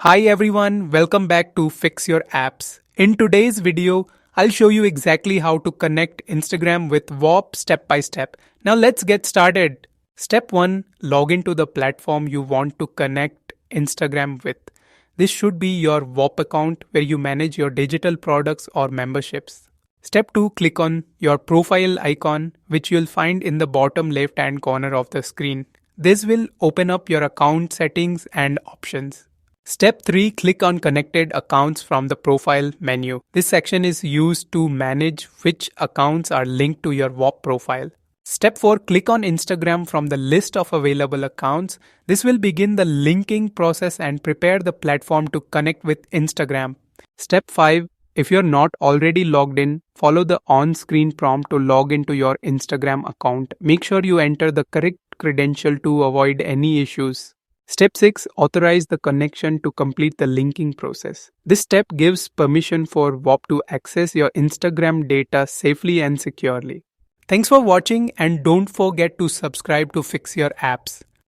Hi everyone, welcome back to Fix Your Apps. In today's video, I'll show you exactly how to connect Instagram with Whop step by step. Now let's get started. Step 1. Log into the platform you want to connect Instagram with. This should be your Whop account where you manage your digital products or memberships. Step 2. Click on your profile icon, which you'll find in the bottom left hand corner of the screen. This will open up your account settings and options. Step 3. Click on Connected Accounts from the Profile menu. This section is used to manage which accounts are linked to your Whop profile. Step 4. Click on Instagram from the list of available accounts. This will begin the linking process and prepare the platform to connect with Instagram. Step 5. If you're not already logged in, follow the on-screen prompt to log into your Instagram account. Make sure you enter the correct credential to avoid any issues. Step 6. Authorize the connection to complete the linking process. This step gives permission for Whop to access your Instagram data safely and securely. Thanks for watching and don't forget to subscribe to Fix Your Apps.